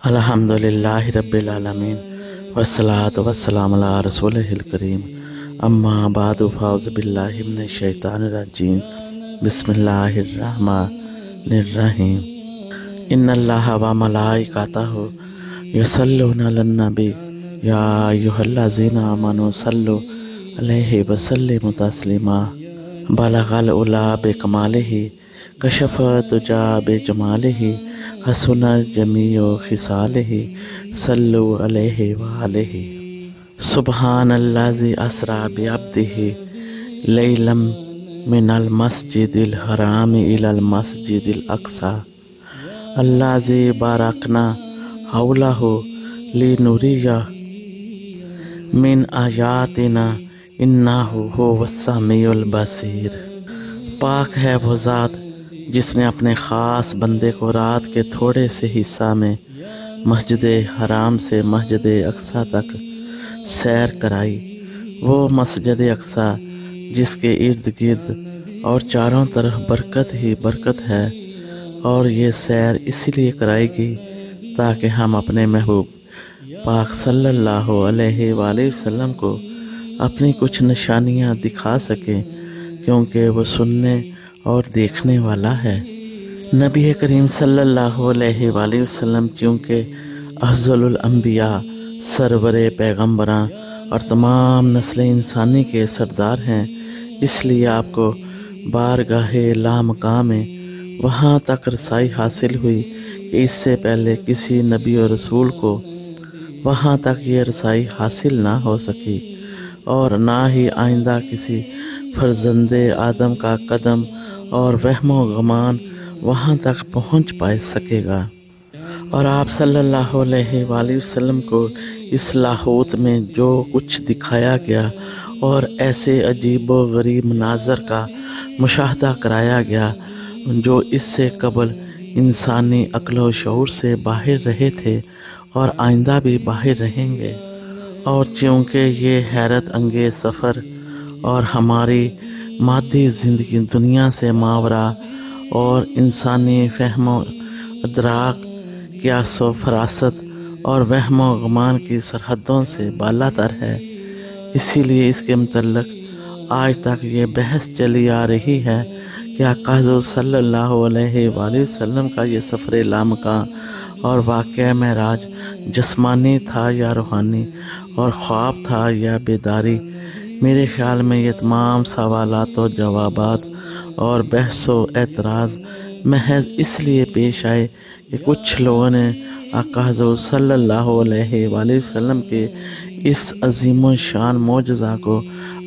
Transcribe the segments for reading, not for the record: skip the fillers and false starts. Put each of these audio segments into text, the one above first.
الحمدللہ رب العالمین والصلاة والسلام علی رسولہ الکریم اما بعد فاعوذ باللہ من الشیطان الرجیم بسم اللہ الرحمن الرحیم ان اللہ و ملائکتہ یصلون علی النبی یا ایھا الذین آمنوا صلوا علیہ وسلموا تسلیما بلغ العلا بکمالہ کشف الدجی بجمالہ حسن جمیع خصالہ صلو علیہ وآلہ سبحان الذی اسری بعبدہ لیلا من المسجد الحرام الی المسجد الاقصی الذی بارکنا حولہ لنریہ من آیاتنا انہ ھو السمیع البصیر۔ پاک ہے وہ ذات جس نے اپنے خاص بندے کو رات کے تھوڑے سے حصہ میں مسجد حرام سے مسجد اقصی تک سیر کرائی۔ وہ مسجد اقصی جس کے ارد گرد اور چاروں طرف برکت ہی برکت ہے، اور یہ سیر اسی لیے کرائی گئی تاکہ ہم اپنے محبوب پاک صلی اللہ علیہ وآلہ وسلم کو اپنی کچھ نشانیاں دکھا سکیں، کیونکہ وہ سننے اور دیکھنے والا ہے۔ نبی کریم صلی اللہ علیہ وآلہ وسلم چونکہ افضل الانبیاء، سرور پیغمبراں اور تمام نسل انسانی کے سردار ہیں، اس لیے آپ کو بارگاہ لامقام میں وہاں تک رسائی حاصل ہوئی کہ اس سے پہلے کسی نبی اور رسول کو وہاں تک یہ رسائی حاصل نہ ہو سکی، اور نہ ہی آئندہ کسی فرزند آدم کا قدم اور وہم و گمان وہاں تک پہنچ پا سکے گا۔ اور آپ صلی اللہ علیہ وآلہ وسلم کو اس لاہوت میں جو کچھ دکھایا گیا اور ایسے عجیب و غریب مناظر کا مشاہدہ کرایا گیا جو اس سے قبل انسانی عقل و شعور سے باہر رہے تھے اور آئندہ بھی باہر رہیں گے، اور چونکہ یہ حیرت انگیز سفر اور ہماری مادی زندگی دنیا سے ماورا اور انسانی فہم و ادراک، قیاس و فراست اور وہم و گمان کی سرحدوں سے بالا تر ہے، اسی لیے اس کے متعلق آج تک یہ بحث چلی آ رہی ہے کہ آقا حضور صلی اللہ علیہ وآلہ وسلم کا یہ سفر لامکاں اور واقعہ معراج جسمانی تھا یا روحانی، اور خواب تھا یا بیداری۔ میرے خیال میں یہ تمام سوالات و جوابات اور بحث و اعتراض محض اس لیے پیش آئے کہ کچھ لوگوں نے آقا حضور صلی اللہ علیہ وآلہ وسلم کے اس عظیم و شان معجزہ کو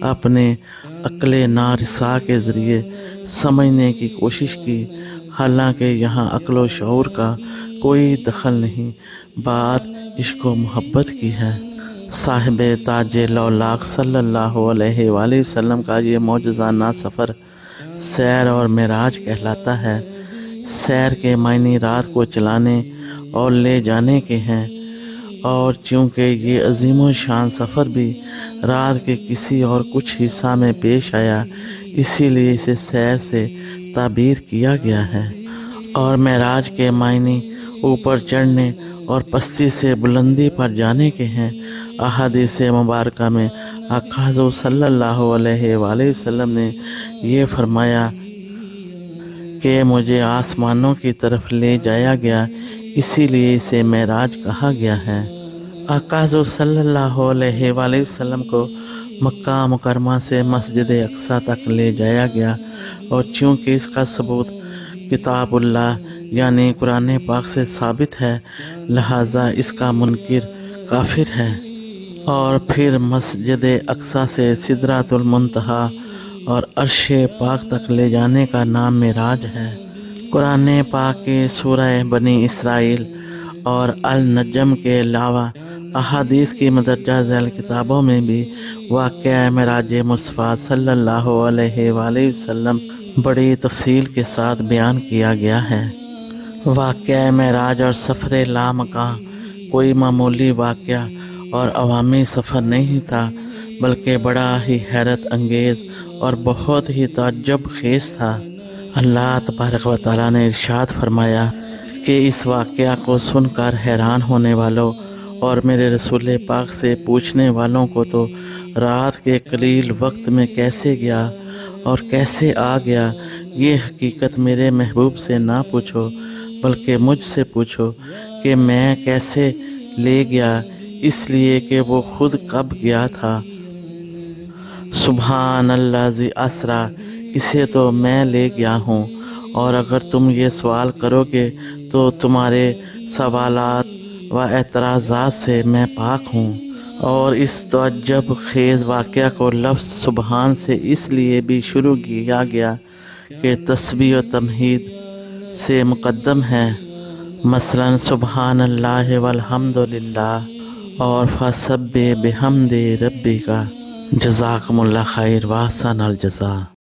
اپنے عقل نارسا کے ذریعے سمجھنے کی کوشش کی، حالانکہ یہاں عقل و شعور کا کوئی دخل نہیں، بات عشق و محبت کی ہے۔ صاحب تاج لولاق صلی اللہ علیہ وآلہ وسلم کا یہ معجزانہ سفر سیر اور معراج کہلاتا ہے۔ سیر کے معنی رات کو چلانے اور لے جانے کے ہیں، اور چونکہ یہ عظیم و شان سفر بھی رات کے کسی اور کچھ حصہ میں پیش آیا، اسی لیے اسے سیر سے تعبیر کیا گیا ہے۔ اور معراج کے معنی اوپر چڑھنے اور پستی سے بلندی پر جانے کے ہیں۔ احادیث مبارکہ میں آقا حضور صلی اللہ علیہ وآلہ وسلم نے یہ فرمایا کہ مجھے آسمانوں کی طرف لے جایا گیا، اسی لیے اسے معراج کہا گیا ہے۔ آقا حضور صلی اللہ علیہ وآلہ وسلم کو مکہ مکرمہ سے مسجد اقصی تک لے جایا گیا، اور چونکہ اس کا ثبوت کتاب اللہ یعنی قرآن پاک سے ثابت ہے، لہٰذا اس کا منکر کافر ہے۔ اور پھر مسجد اقصی سے سدرۃ المنتہی اور عرش پاک تک لے جانے کا نام معراج ہے۔ قرآن پاک کی سورہ بنی اسرائیل اور النجم کے علاوہ احادیث کی مدرجہ ذیل کتابوں میں بھی واقعہ معراج مصطفیٰ صلی اللہ علیہ وآلہ وسلم بڑی تفصیل کے ساتھ بیان کیا گیا ہے۔ واقعہ معراج اور سفر لامکاں کوئی معمولی واقعہ اور عوامی سفر نہیں تھا، بلکہ بڑا ہی حیرت انگیز اور بہت ہی تعجب خیز تھا۔ اللہ تبارک و تعالیٰ نے ارشاد فرمایا کہ اس واقعہ کو سن کر حیران ہونے والوں اور میرے رسول پاک سے پوچھنے والوں کو تو رات کے قلیل وقت میں کیسے گیا اور کیسے آ گیا، یہ حقیقت میرے محبوب سے نہ پوچھو بلکہ مجھ سے پوچھو کہ میں کیسے لے گیا، اس لیے کہ وہ خود کب گیا تھا۔ سبحان اللہ ذی اسرا، اسے تو میں لے گیا ہوں، اور اگر تم یہ سوال کرو گے تو تمہارے سوالات و اعتراضات سے میں پاک ہوں۔ اور اس تعجب خیز واقعہ کو لفظ سبحان سے اس لیے بھی شروع کیا گیا کہ تسبیح و تمجید سے مقدم ہے، مثلا سبحان اللہ والحمد للہ اور فسبح بحمد ربک۔ جزاکم اللہ خیر واحسن الجزاء۔